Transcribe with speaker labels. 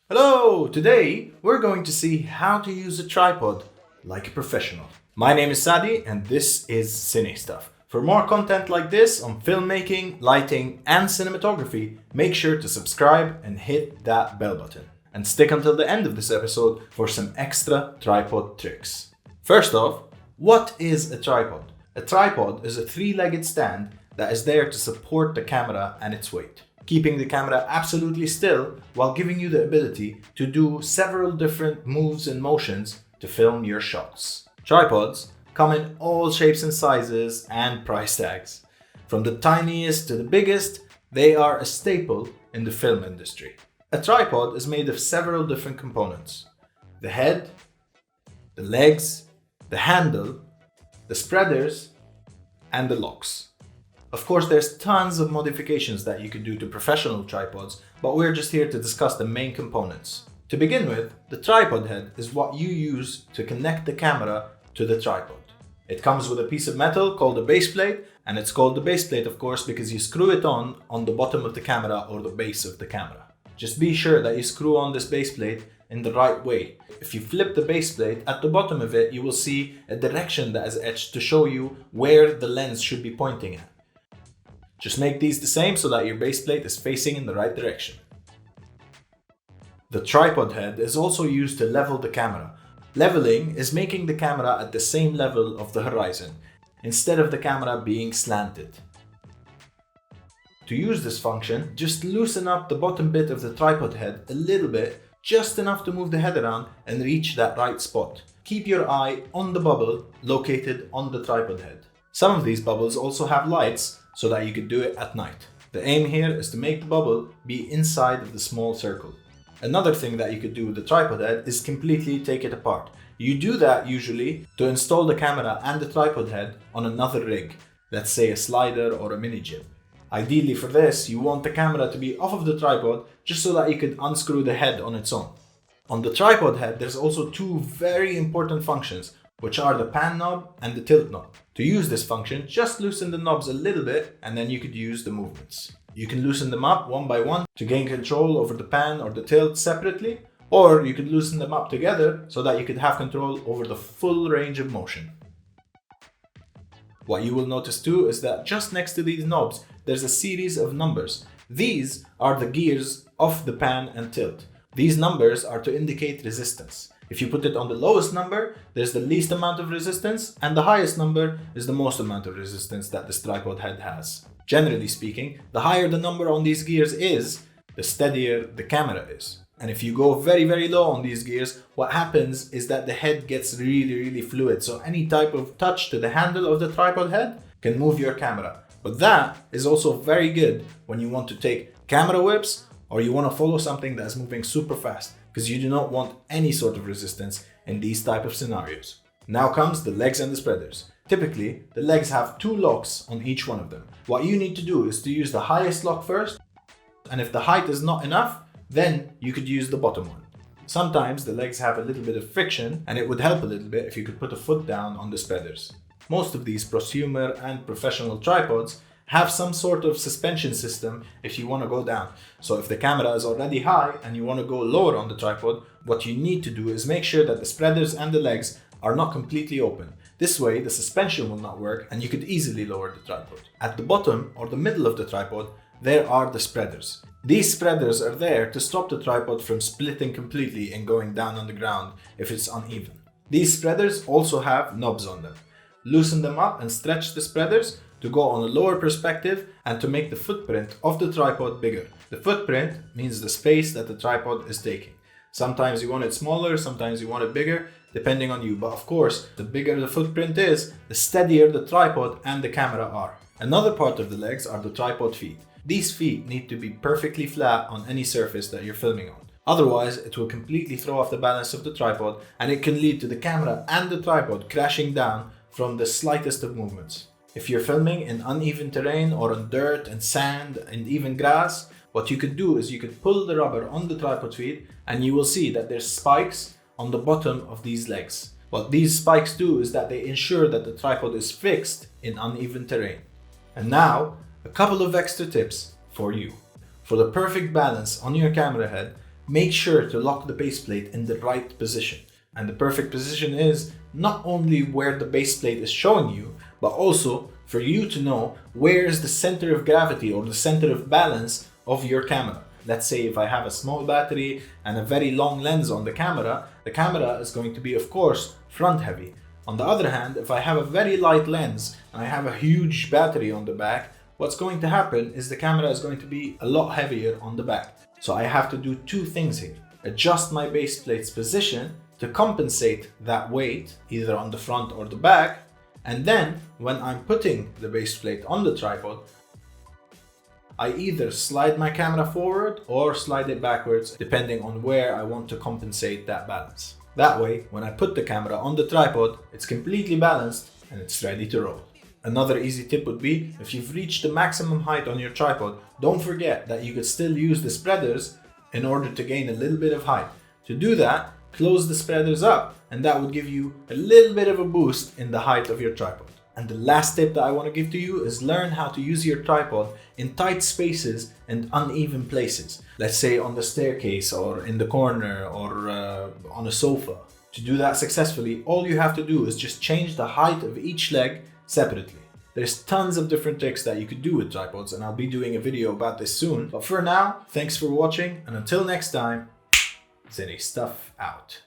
Speaker 1: Hello! Today we're going to see how to use a tripod like a professional. My name is Sadi and this is CineStuff. For more content like this on filmmaking, lighting and cinematography, make sure to subscribe and hit that bell button. And stick until the end of this episode for some extra tripod tricks. First off, what is a tripod? A tripod is a three-legged stand that is there to support the camera and its weight, keeping the camera absolutely still while giving you the ability to do several different moves and motions to film your shots. Tripods come in all shapes and sizes and price tags. From the tiniest to the biggest, they are a staple in the film industry. A tripod is made of several different components: the head, the legs, the handle, the spreaders, and the locks. Of course, there's tons of modifications that you could do to professional tripods, but we're just here to discuss the main components. To begin with, the tripod head is what you use to connect the camera to the tripod. It comes with a piece of metal called a base plate, and it's called the base plate, of course, because you screw it on the bottom of the camera or the base of the camera. Just be sure that you screw on this base plate in the right way. If you flip the base plate, at the bottom of it, you will see a direction that is etched to show you where the lens should be pointing at. Just make these the same so that your base plate is facing in the right direction. The tripod head is also used to level the camera. Leveling is making the camera at the same level of the horizon, instead of the camera being slanted. To use this function, just loosen up the bottom bit of the tripod head a little bit, just enough to move the head around and reach that right spot. Keep your eye on the bubble located on the tripod head. Some of these bubbles also have lights so that you could do it at night. The aim here is to make the bubble be inside of the small circle. Another thing that you could do with the tripod head is completely take it apart. You do that usually to install the camera and the tripod head on another rig, let's say a slider or a mini jib. Ideally for this, you want the camera to be off of the tripod just so that you could unscrew the head on its own. On the tripod head, there's also two very important functions, which are the pan knob and the tilt knob. To use this function, just loosen the knobs a little bit and then you could use the movements. You can loosen them up one by one to gain control over the pan or the tilt separately, or you could loosen them up together so that you could have control over the full range of motion. What you will notice too is that just next to these knobs, there's a series of numbers. These are the gears of the pan and tilt. These numbers are to indicate resistance. If you put it on the lowest number, there's the least amount of resistance, and the highest number is the most amount of resistance that this tripod head has. Generally speaking, the higher the number on these gears is, the steadier the camera is. And if you go very, very low on these gears, what happens is that the head gets really, really fluid. So any type of touch to the handle of the tripod head can move your camera. But that is also very good when you want to take camera whips or you want to follow something that's moving super fast, because you do not want any sort of resistance in these type of scenarios. Now comes the legs and the spreaders. Typically, the legs have two locks on each one of them. What you need to do is to use the highest lock first, and if the height is not enough, then you could use the bottom one. Sometimes the legs have a little bit of friction, and it would help a little bit if you could put a foot down on the spreaders. Most of these prosumer and professional tripods have some sort of suspension system if you want to go down. So if the camera is already high and you want to go lower on the tripod, what you need to do is make sure that the spreaders and the legs are not completely open. This way the suspension will not work and you could easily lower the tripod. At the bottom or the middle of the tripod, there are the spreaders. These spreaders are there to stop the tripod from splitting completely and going down on the ground if it's uneven. These spreaders also have knobs on them. Loosen them up and stretch the spreaders to go on a lower perspective and to make the footprint of the tripod bigger. The footprint means the space that the tripod is taking. Sometimes you want it smaller, sometimes you want it bigger, depending on you. But of course, the bigger the footprint is, the steadier the tripod and the camera are. Another part of the legs are the tripod feet. These feet need to be perfectly flat on any surface that you're filming on. Otherwise, it will completely throw off the balance of the tripod and it can lead to the camera and the tripod crashing down from the slightest of movements. If you're filming in uneven terrain or on dirt and sand and even grass, what you could do is you could pull the rubber on the tripod feet and you will see that there's spikes on the bottom of these legs. What these spikes do is that they ensure that the tripod is fixed in uneven terrain. And now, a couple of extra tips for you. For the perfect balance on your camera head, make sure to lock the base plate in the right position. And the perfect position is not only where the base plate is showing you, but also for you to know where is the center of gravity or the center of balance of your camera. Let's say if I have a small battery and a very long lens on the camera is going to be, of course, front heavy. On the other hand, if I have a very light lens and I have a huge battery on the back, what's going to happen is the camera is going to be a lot heavier on the back. So I have to do two things here. Adjust my base plate's position to compensate that weight, either on the front or the back. And then when I'm putting the base plate on the tripod, I either slide my camera forward or slide it backwards, depending on where I want to compensate that balance. That way, when I put the camera on the tripod, it's completely balanced and it's ready to roll. Another easy tip would be, if you've reached the maximum height on your tripod, don't forget that you could still use the spreaders in order to gain a little bit of height. To do that, close the spreaders up, and that would give you a little bit of a boost in the height of your tripod. And the last tip that I want to give to you is learn how to use your tripod in tight spaces and uneven places. Let's say on the staircase or in the corner or on a sofa. To do that successfully, all you have to do is just change the height of each leg separately. There's tons of different tricks that you could do with tripods, and I'll be doing a video about this soon. But for now, thanks for watching, and until next time, CineStuff out.